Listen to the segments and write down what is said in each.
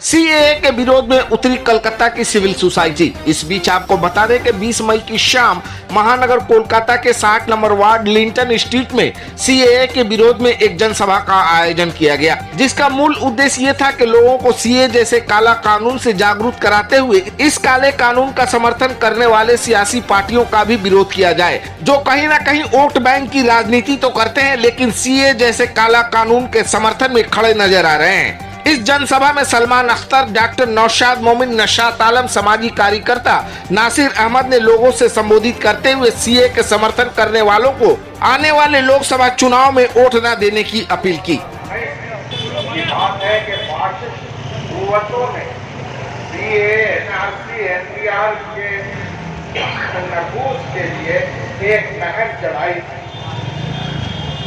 CAA के विरोध में उतरी कलकत्ता की सिविल सोसाइटी। इस बीच आपको बता दें कि 20 मई की शाम महानगर कोलकाता के 60 नंबर वार्ड लिंटन स्ट्रीट में सीएए के विरोध में एक जनसभा का आयोजन किया गया, जिसका मूल उद्देश्य ये था कि लोगों को सीएए जैसे काला कानून से जागरूक कराते हुए इस काले कानून का समर्थन करने वाले सियासी पार्टियों का भी विरोध किया जाए, जो कहीं न कहीं वोट बैंक की राजनीति तो करते हैं लेकिन सीएए जैसे काला कानून के समर्थन में खड़े नजर आ रहे हैं। इस जनसभा में सलमान अख्तर, डॉक्टर नौशाद मोमिन, नशात आलम, समाजी कार्यकर्ता नासिर अहमद ने लोगों से संबोधित करते हुए सीए के समर्थन करने वालों को आने वाले लोकसभा चुनाव में वोट न देने की अपील की। बात है कि कुव्वतों ने सीए, एनआरसी, एनपीआर के नफूज के लिए एक मुहिम चलाई,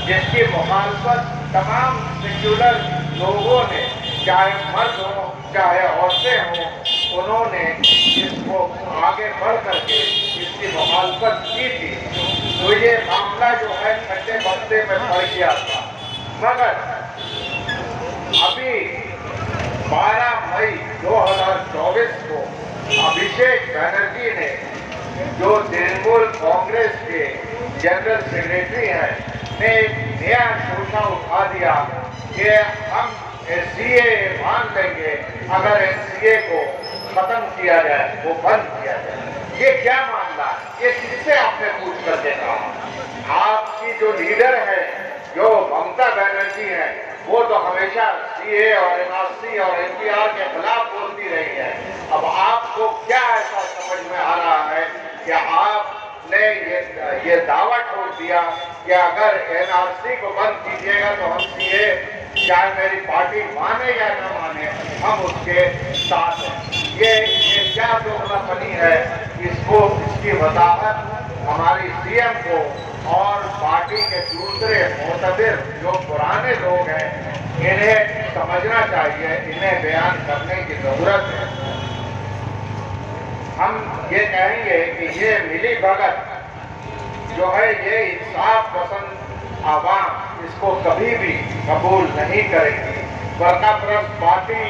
जिसकी मुखालफत तमाम सेक्युलर लोगों ने, चाहे मर्द हो चाहे औरतें हों, उन्होंने इसको आगे बढ़ करके इसकी मुखालफत की थी। तो ये मामला जो है ठंडे बस्ते में पड़ गया था, मगर अभी 12 मई 2024 को अभिषेक बनर्जी ने, जो तृणमूल कांग्रेस के जनरल सेक्रेटरी हैं, ने नया घोषणा उठा दिया कि हम सीए मान लेंगे अगर सीए को खत्म किया जाए, वो बंद किया जाए। ये क्या मामला है? ये किससे आपने पूछ कर देखा? आपकी जो लीडर है, जो ममता बनर्जी है, वो तो हमेशा सीए और एनआरसी और एनपीआर के खिलाफ बोलती रही है। अब आपको क्या ऐसा समझ में आ रहा है कि आपने ये दावा छोड़ दिया कि अगर एनआरसी को बंद कीजिएगा तो हम सीए, चाहे मेरी पार्टी माने या न माने, हम उसके साथ हैं। ये क्या दोगलापनी है? इसकी वजाहत हमारी सीएम को और पार्टी के दूसरे मोतबिर जो पुराने लोग हैं, इन्हें समझना चाहिए, इन्हें बयान करने की जरूरत है। हम ये कहेंगे कि ये मिली भगत जो है, ये इंसाफ पसंद आवाम इसको कभी भी कबूल नहीं करेगी। वर्णापरस्त पार्टी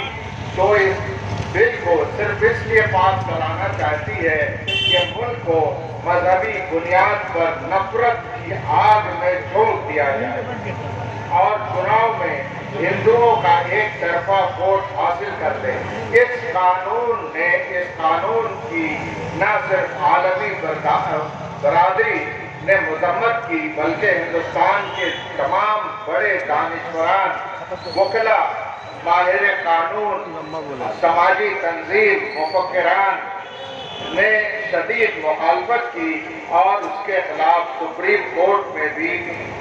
तो इस बिल को सिर्फ इसलिए पास कराना चाहती है कि मुल्क को मजहबी बुनियाद पर नफरत की आग में झोंक दिया जाए और चुनाव में हिंदुओं का एक तरफा वोट हासिल कर दे। इस कानून की न सिर्फ आलमी बरादरी ने मजम्मत की, बल्कि हिंदुस्तान के तमाम बड़े दानिशवरान, वकीला, माहिर कानून, समाजी तंजीम, मुफक्किरान ने शदीद मुखालफत की और उसके खिलाफ सुप्रीम कोर्ट में भी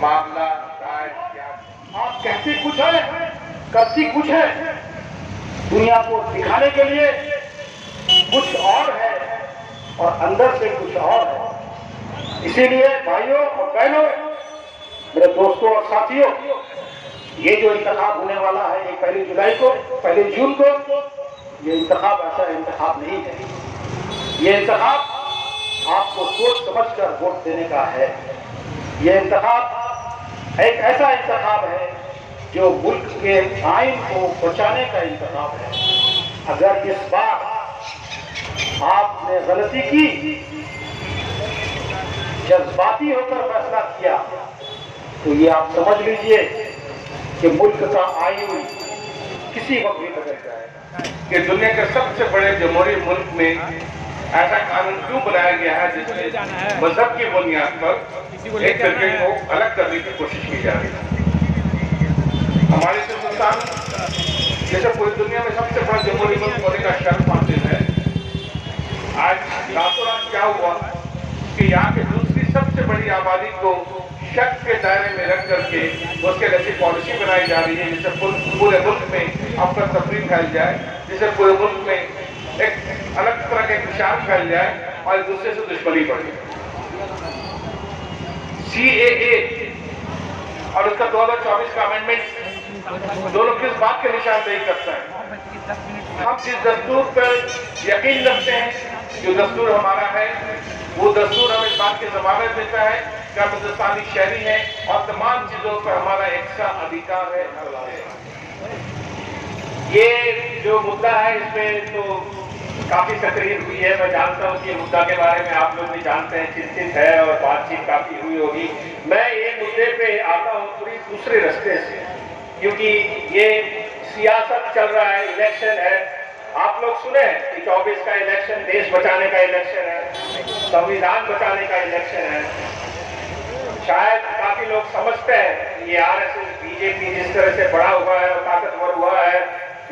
मामला दायर किया। आप कहती कुछ है, करती कुछ है, दुनिया को दिखाने के लिए कुछ और है और अंदर से कुछ और है। इसीलिए भाइयों और बहनों, मेरे दोस्तों और साथियों, ये जो इंतखाब होने वाला है, ये 1 जुलाई को, 1 जून को, ये इंतखाब ऐसा इंतखाब नहीं है। ये इंतखाब आपको सोच समझकर वोट देने का है। ये इंतखाब एक ऐसा इंतखाब है जो मुल्क के आइन को बचाने का इंतखाब है। अगर इस बार आपने गलती की, जज्बाती होकर फैसला किया, तो ये आप समझ लीजिए कि मुल्क का आइन किसी वक्त भी बदल जाएगा। कि दुनिया के सबसे बड़े जमहूरी मुल्क में ऐसा कानून क्यों बनाया गया है जिसमें मजहब की बुनियाद पर एक फिरके को अलग करने की कोशिश की जा रही है? हमारे हिंदुस्तान जैसे पूरी दुनिया में सबसे बड़ा जमहूरी मुल्क होने का शर्फ हासिल है। आज रातों रात क्या हुआ कि यहाँ के दूसरी सबसे बड़ी आबादी को शक के दायरे में रख करके उसके लिए पॉलिसी बनाई जा रही है, जिससे पूरे मुल्क में अफरा तफरी फैल जाए, जिससे पूरे मुल्क में एक अलग तरह का विचार फैल जाए और एक दूसरे से दुश्मनी बढ़े। सीएए और उसका 2024 का अमेंडमेंट दोनों किस बात के निशानदेही करता है? हम जिस दस्तूर पर यकीन रखते हैं, जो दस्तूर हमारा है, वो दस्तूर हमें इस बात की जमानत देता है कि हम हिंदुस्तानी शहरी हैं और तमाम चीजों पर हमारा एक सा अधिकार है। ये जो मुद्दा है इसमें तो काफी तकरीर हुई है। मैं जानता हूँ कि मुद्दा के बारे में आप लोग भी जानते हैं, चिंतित है और बातचीत काफी हुई होगी। मैं ये मुद्दे पे आता हूँ पूरी दूसरे रास्ते से, क्योंकि ये सियासत चल रहा है, इलेक्शन है। आप लोग सुने कि 24 का इलेक्शन देश बचाने का इलेक्शन है, संविधान बचाने का इलेक्शन है। शायद काफी लोग समझते हैं कि ये आरएसएस बीजेपी जिस तरह से बड़ा हुआ है और ताकतवर हुआ है,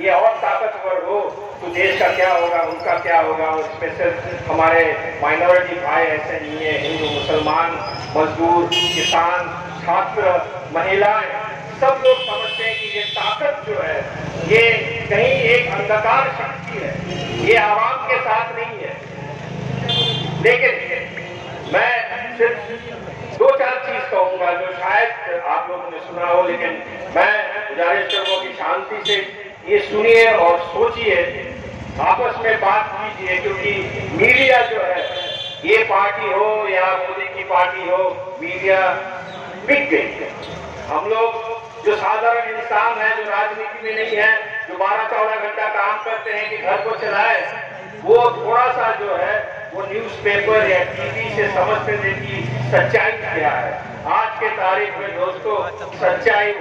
ये और ताकतवर हो तो देश का क्या होगा, उनका क्या होगा। और इसमें सिर्फ हमारे माइनॉरिटी भाई ऐसे नहीं है, हिंदू, मुसलमान, मजदूर, किसान, छात्र, महिलाएं, सब लोग समझते हैं कि ये ताकत जो है ये कहीं एक अंधकार शक्ति है, ये आवाम के साथ नहीं है। लेकिन मैं सिर्फ 2-4 चीज कहूंगा जो शायद आप लोगों ने सुना हो, लेकिन मैं गुजारिश करूंगा कि शांति से ये सुनिए और सोचिए, आपस में बात कीजिए, क्योंकि मीडिया जो है, ये पार्टी हो या मोदी की पार्टी हो, मीडिया बिक गई। हम लोग जो साधारण इंसान है, जो राजनीति में नहीं है, जो 12-14 घंटा काम करते हैं कि घर को चलाए, वो थोड़ा सा जो है वो न्यूज़पेपर या टीवी से समझते थे कि सच्चाई क्या है। आज के तारीख में दोस्तों सच्चाई